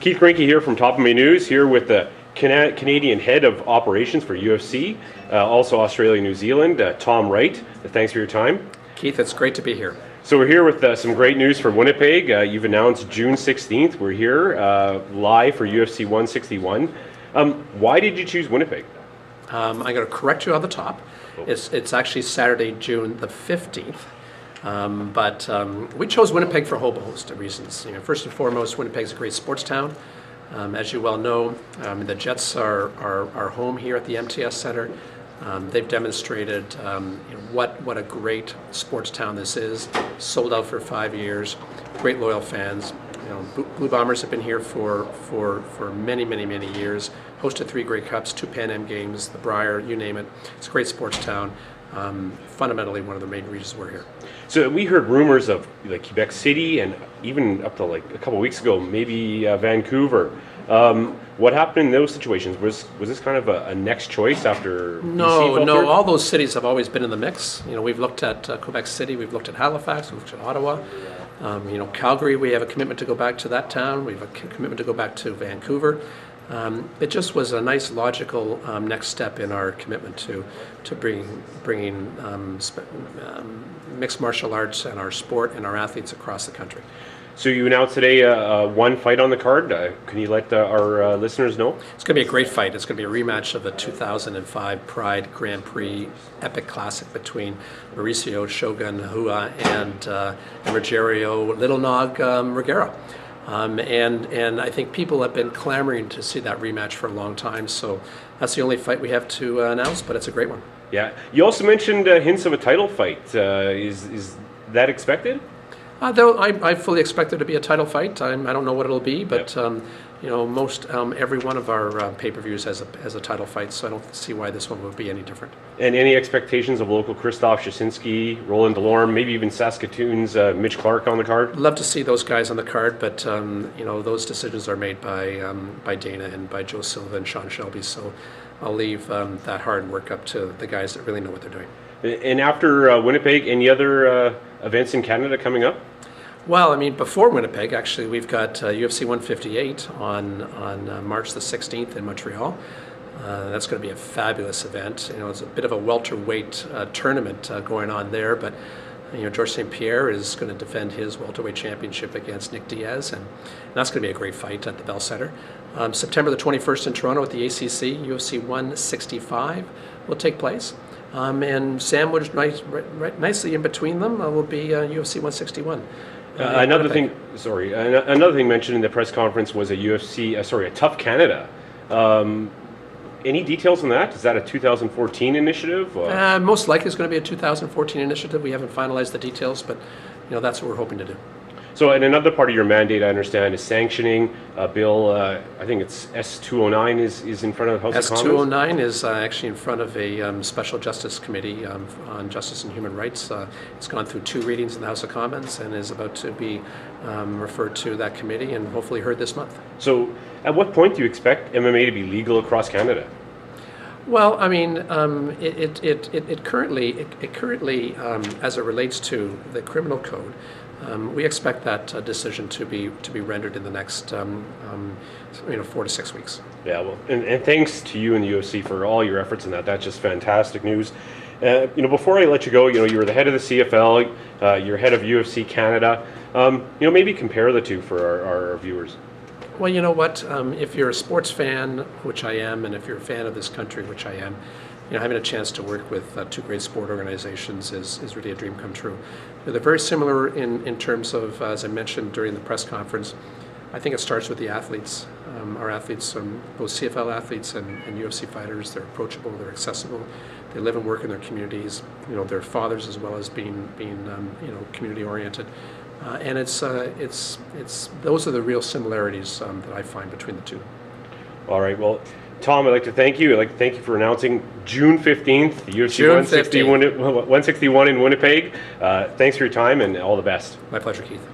Keith Grinke here from Top of My News, here with the Canadian head of operations for UFC, also Australia, New Zealand, Tom Wright. Thanks for your time. Keith, it's great to be here. So we're here with some great news from Winnipeg. You've announced June 16th. We're here live for UFC 161. Why did you choose Winnipeg? I'm going to correct you on the top. It's actually Saturday, June the 15th. But we chose Winnipeg for a whole host of reasons. First and foremost, Winnipeg's a great sports town. As you well know, the Jets are home here at the MTS Center. They've demonstrated what a great sports town this is. Sold out for 5 years, great loyal fans. Blue Bombers have been here for many years. Hosted 3 Grey Cups, 2 Pan Am Games, the Brier, you name it. It's a great sports town. Fundamentally one of the main reasons we're here. So we heard rumors of like Quebec City and even up to like a couple of weeks ago, maybe Vancouver. What happened in those situations? Was this kind of a next choice after? No. All those cities have always been in the mix. We've looked at Quebec City, we've looked at Halifax, we've looked at Ottawa. Calgary, we have a commitment to go back to that town. We have a commitment to go back to Vancouver. It just was a nice, logical next step in our commitment to bringing mixed martial arts and our sport and our athletes across the country. So you announced today one fight on the card. Can you let our listeners know? It's going to be a great fight. It's going to be a rematch of the 2005 Pride Grand Prix Epic Classic between Mauricio Shogun Hua and Rogerio Little Nog Regueiro. And I think people have been clamoring to see that rematch for a long time, so that's the only fight we have to announce, but it's a great one. Yeah. You also mentioned hints of a title fight. Is that expected? Though I fully expect there to be a title fight. I don't know what it'll be, but most every one of our pay-per-views has a title fight, so I don't see why this one would be any different. And any expectations of local Krzysztof Jasinski, Roland Delorme, maybe even Saskatoon's Mitch Clark on the card? Love to see those guys on the card, but those decisions are made by Dana and by Joe Silva and Sean Shelby, so I'll leave that hard work up to the guys that really know what they're doing. And after Winnipeg, any other events in Canada coming up? Well, before Winnipeg, actually, we've got UFC 158 on March the 16th in Montreal. That's going to be a fabulous event. It's a bit of a welterweight tournament going on there, but Georges St. Pierre is going to defend his welterweight championship against Nick Diaz, and that's going to be a great fight at the Bell Center. September the 21st in Toronto at the ACC, UFC 165 will take place. And sandwiched nicely in between them will be UFC 161. Another thing mentioned in the press conference was a Tough Canada. Any details on that? Is that a 2014 initiative? Most likely it's going to be a 2014 initiative. We haven't finalized the details, but that's what we're hoping to do. So, and another part of your mandate, I understand, is sanctioning a bill. I think it's S209 is in front of the House of Commons. S209 is actually in front of a special justice committee on justice and human rights. It's gone through 2 readings in the House of Commons and is about to be referred to that committee and hopefully heard this month. So, at what point do you expect MMA to be legal across Canada? Well, it currently, as it relates to the criminal code, we expect that decision to be rendered in the next 4 to 6 weeks. Yeah, well, and thanks to you and the UFC for all your efforts in that. That's just fantastic news. Before I let you go, you were the head of the CFL, you're head of UFC Canada. Maybe compare the two for our viewers. Well, you know what? If you're a sports fan, which I am, and if you're a fan of this country, which I am, having a chance to work with 2 great sport organizations is really a dream come true. They're very similar in terms of, as I mentioned during the press conference, I think it starts with the athletes. Our athletes, both CFL athletes and UFC fighters, they're approachable, they're accessible, they live and work in their communities. They're fathers as well as being community oriented. And it's those are the real similarities that I find between the two. All right. Well, Tom, I'd like to thank you. I'd like to thank you for announcing June 15th, UFC 161 in Winnipeg. Thanks for your time and all the best. My pleasure, Keith.